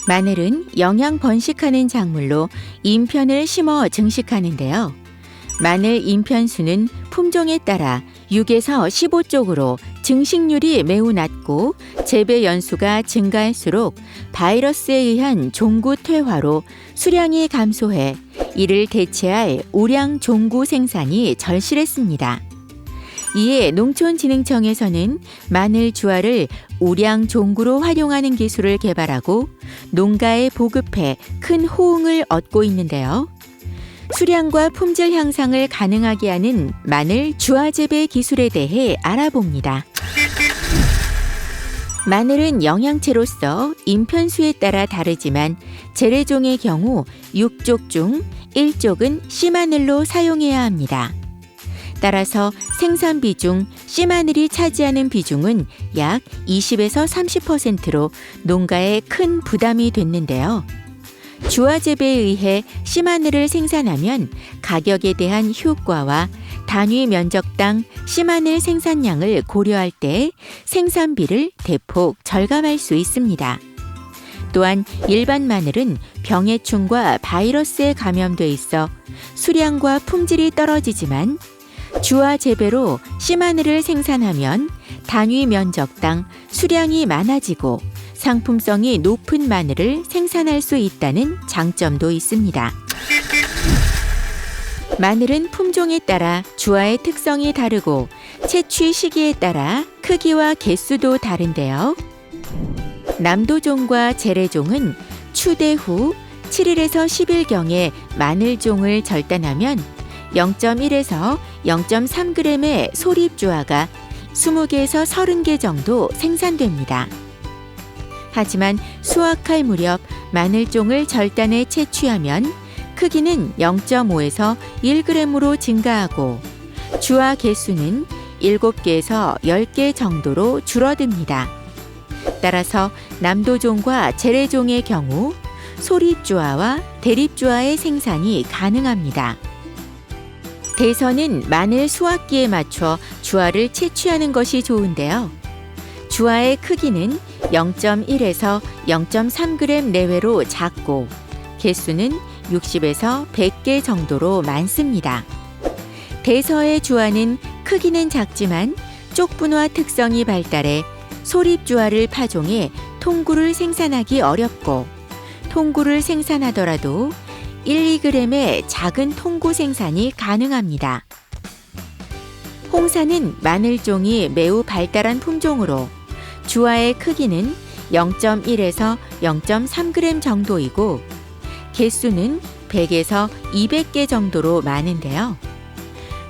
마늘은 영양 번식하는 작물로 잇편을 심어 증식하는데요. 마늘 잇편수는 품종에 따라 6에서 15쪽으로 증식률이 매우 낮고 재배 연수가 증가할수록 바이러스에 의한 종구 퇴화로 수량이 감소해 이를 대체할 우량 종구 생산이 절실했습니다. 이에 농촌진흥청에서는 마늘 주화를 우량 종구로 활용하는 기술을 개발하고 농가에 보급해 큰 호응을 얻고 있는데요. 수량과 품질 향상을 가능하게 하는 마늘 주화 재배 기술에 대해 알아봅니다. 마늘은 영양체로서 잇편수에 따라 다르지만 재래종의 경우 6쪽 중 1쪽은 씨마늘로 사용해야 합니다. 따라서 생산비 중 씨마늘이 차지하는 비중은 약 20에서 30%로 농가에 큰 부담이 됐는데요. 주화 재배에 의해 씨마늘을 생산하면 가격에 대한 효과와 단위 면적당 씨마늘 생산량을 고려할 때 생산비를 대폭 절감할 수 있습니다. 또한 일반 마늘은 병해충과 바이러스에 감염돼 있어 수량과 품질이 떨어지지만 주화 재배로 씨마늘을 생산하면 단위 면적당 수량이 많아지고 상품성이 높은 마늘을 생산할 수 있다는 장점도 있습니다. 마늘은 품종에 따라 주화의 특성이 다르고 채취 시기에 따라 크기와 개수도 다른데요. 남도종과 재래종은 추대 후 7일에서 10일경에 마늘종을 절단하면 0.1에서 0.3g의 소립주화가 20개에서 30개 정도 생산됩니다. 하지만 수확할 무렵 마늘종을 절단해 채취하면 크기는 0.5에서 1g으로 증가하고 주화 개수는 7개에서 10개 정도로 줄어듭니다. 따라서 남도종과 재래종의 경우 소립주화와 대립주화의 생산이 가능합니다. 대선은 마늘 수확기에 맞춰 주화를 채취하는 것이 좋은데요. 주화의 크기는 0.1에서 0.3g 내외로 작고 개수는 60에서 100개 정도로 많습니다. 대서의 주화는 크기는 작지만 쪽분화 특성이 발달해 소립주화를 파종해 통구를 생산하기 어렵고 통구를 생산하더라도 1, 2g의 작은 통구 생산이 가능합니다. 홍사는 마늘종이 매우 발달한 품종으로 주화의 크기는 0.1에서 0.3g 정도이고 개수는 100에서 200개 정도로 많은데요.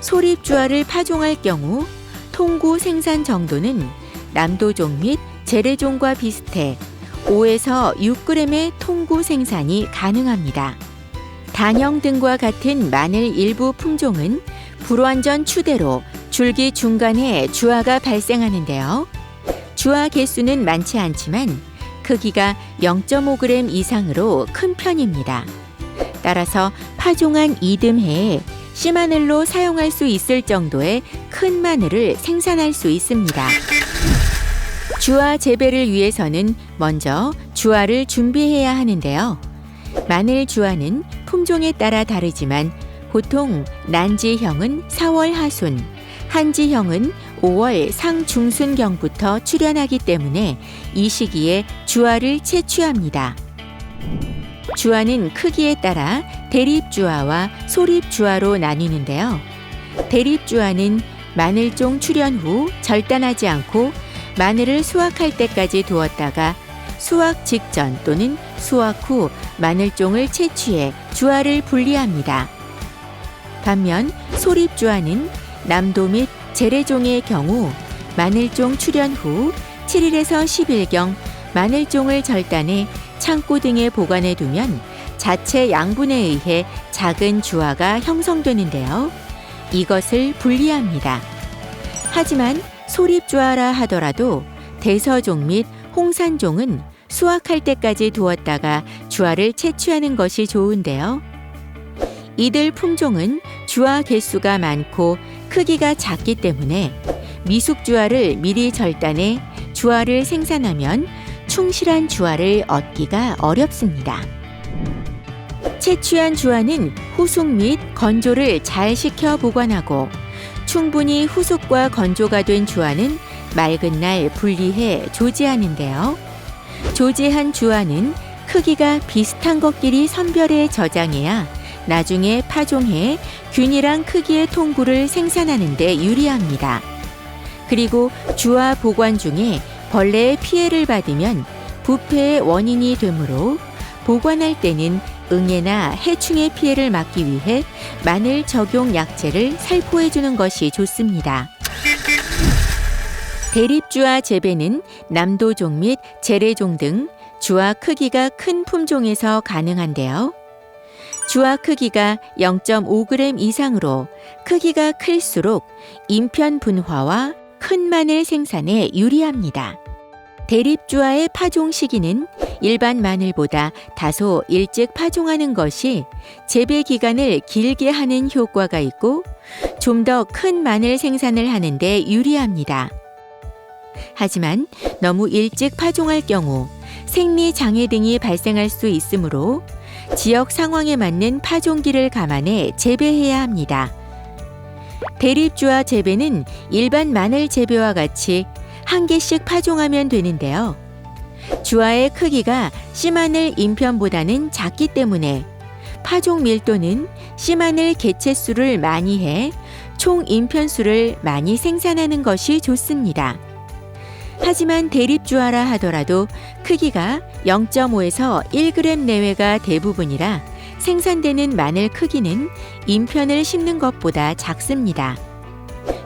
소립주화를 파종할 경우 통구 생산 정도는 남도종 및 재래종과 비슷해 5에서 6g의 통구 생산이 가능합니다. 단형 등과 같은 마늘 일부 품종은 불완전 추대로 줄기 중간에 주화가 발생하는데요. 주화 개수는 많지 않지만 크기가 0.5g 이상으로 큰 편입니다. 따라서 파종한 이듬해에 씨마늘로 사용할 수 있을 정도의 큰 마늘을 생산할 수 있습니다. 주화 재배를 위해서는 먼저 주화를 준비해야 하는데요. 마늘 주화는 품종에 따라 다르지만 보통 난지형은 4월 하순, 한지형은 5월 상중순경부터 출현하기 때문에 이 시기에 주화를 채취합니다. 주화는 크기에 따라 대립주화와 소립주화로 나뉘는데요. 대립주화는 마늘종 출현 후 절단하지 않고 마늘을 수확할 때까지 두었다가 수확 직전 또는 수확 후 마늘종을 채취해 주화를 분리합니다. 반면 소립주화는 남도 및 재래종의 경우 마늘종 출현 후 7일에서 10일경 마늘종을 절단해 창고 등에 보관해 두면 자체 양분에 의해 작은 주화가 형성되는데요. 이것을 분리합니다. 하지만 소립주화라 하더라도 대서종 및 홍산종은 수확할 때까지 두었다가 주화를 채취하는 것이 좋은데요. 이들 품종은 주화 개수가 많고 크기가 작기 때문에 미숙주화를 미리 절단해 주화를 생산하면 충실한 주화를 얻기가 어렵습니다. 채취한 주화는 후숙 및 건조를 잘 시켜 보관하고 충분히 후숙과 건조가 된 주화는 맑은 날 분리해 조제하는데요. 조제한 주화는 크기가 비슷한 것끼리 선별해 저장해야 나중에 파종해 균일한 크기의 통구를 생산하는 데 유리합니다. 그리고 주화 보관 중에 벌레의 피해를 받으면 부패의 원인이 되므로 보관할 때는 응애나 해충의 피해를 막기 위해 마늘 적용 약재를 살포해 주는 것이 좋습니다. 대립주화 재배는 남도종 및 재래종 등 주화 크기가 큰 품종에서 가능한데요. 주화 크기가 0.5g 이상으로 크기가 클수록 인편 분화와 큰 마늘 생산에 유리합니다. 대립주화의 파종 시기는 일반 마늘보다 다소 일찍 파종하는 것이 재배 기간을 길게 하는 효과가 있고 좀 더 큰 마늘 생산을 하는 데 유리합니다. 하지만 너무 일찍 파종할 경우 생리 장애 등이 발생할 수 있으므로 지역 상황에 맞는 파종기를 감안해 재배해야 합니다. 대립주화 재배는 일반 마늘 재배와 같이 한 개씩 파종하면 되는데요. 주화의 크기가 씨마늘 인편보다는 작기 때문에 파종 밀도는 씨마늘 개체수를 많이 해 총 인편수를 많이 생산하는 것이 좋습니다. 하지만 대립주화라 하더라도 크기가 0.5에서 1g 내외가 대부분이라 생산되는 마늘 크기는 인편을 심는 것보다 작습니다.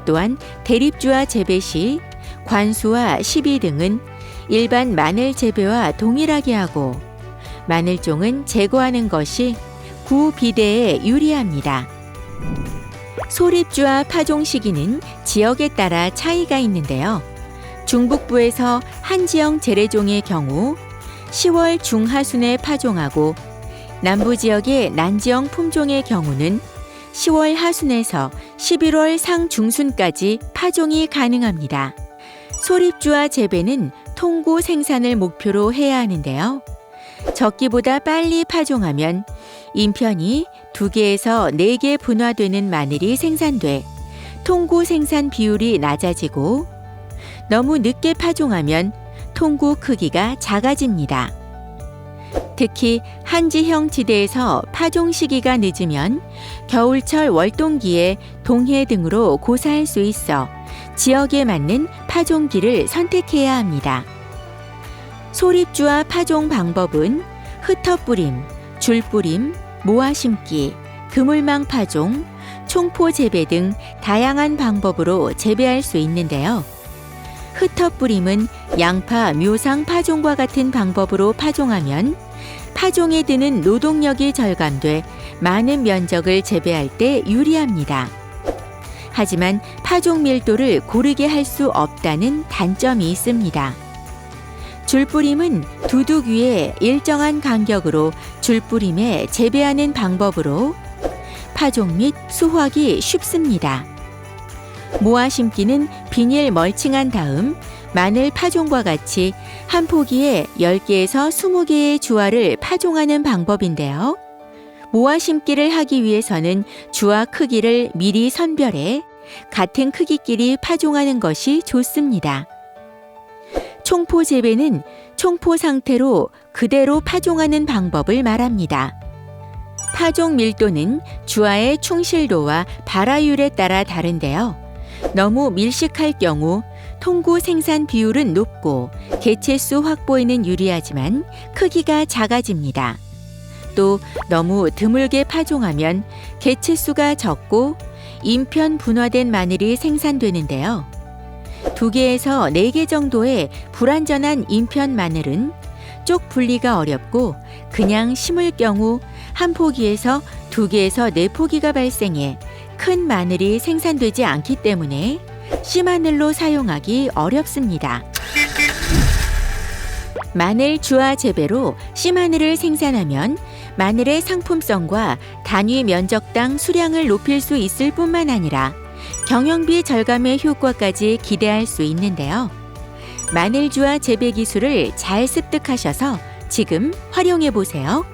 또한 대립주화 재배 시 관수와 시비 등은 일반 마늘 재배와 동일하게 하고 마늘종은 제거하는 것이 구비대에 유리합니다. 소립주화 파종 시기는 지역에 따라 차이가 있는데요. 중북부에서 한지형 재래종의 경우 10월 중하순에 파종하고 남부 지역의 난지형 품종의 경우는 10월 하순에서 11월 상중순까지 파종이 가능합니다. 소립주화 재배는 통구 생산을 목표로 해야 하는데요. 적기보다 빨리 파종하면 인편이 2개에서 4개 분화되는 마늘이 생산돼 통구 생산 비율이 낮아지고 너무 늦게 파종하면 통구 크기가 작아집니다. 특히 한지형 지대에서 파종 시기가 늦으면 겨울철 월동기에 동해 등으로 고사할 수 있어 지역에 맞는 파종기를 선택해야 합니다. 소립주화 파종 방법은 흩어뿌림, 줄뿌림, 모아심기, 그물망 파종, 총포 재배 등 다양한 방법으로 재배할 수 있는데요. 흩어뿌림은 양파, 묘상 파종과 같은 방법으로 파종하면 파종에 드는 노동력이 절감돼 많은 면적을 재배할 때 유리합니다. 하지만 파종 밀도를 고르게 할 수 없다는 단점이 있습니다. 줄뿌림은 두둑 위에 일정한 간격으로 줄뿌림에 재배하는 방법으로 파종 및 수확이 쉽습니다. 모아 심기는 비닐 멀칭한 다음 마늘 파종과 같이 한 포기에 10개에서 20개의 주화를 파종하는 방법인데요. 모아 심기를 하기 위해서는 주화 크기를 미리 선별해 같은 크기끼리 파종하는 것이 좋습니다. 총포 재배는 총포 상태로 그대로 파종하는 방법을 말합니다. 파종 밀도는 주화의 충실도와 발화율에 따라 다른데요. 너무 밀식할 경우 통구 생산 비율은 높고 개체수 확보에는 유리하지만 크기가 작아집니다. 또 너무 드물게 파종하면 개체수가 적고 인편 분화된 마늘이 생산되는데요. 2개에서 4개 정도의 불완전한 인편 마늘은 쪽 분리가 어렵고 그냥 심을 경우 한 포기에서 2개에서 4포기가 발생해 큰 마늘이 생산되지 않기 때문에 씨마늘로 사용하기 어렵습니다. 마늘 주화 재배로 씨마늘을 생산하면 마늘의 상품성과 단위 면적당 수량을 높일 수 있을 뿐만 아니라 경영비 절감의 효과까지 기대할 수 있는데요. 마늘주와 재배 기술을 잘 습득하셔서 지금 활용해 보세요.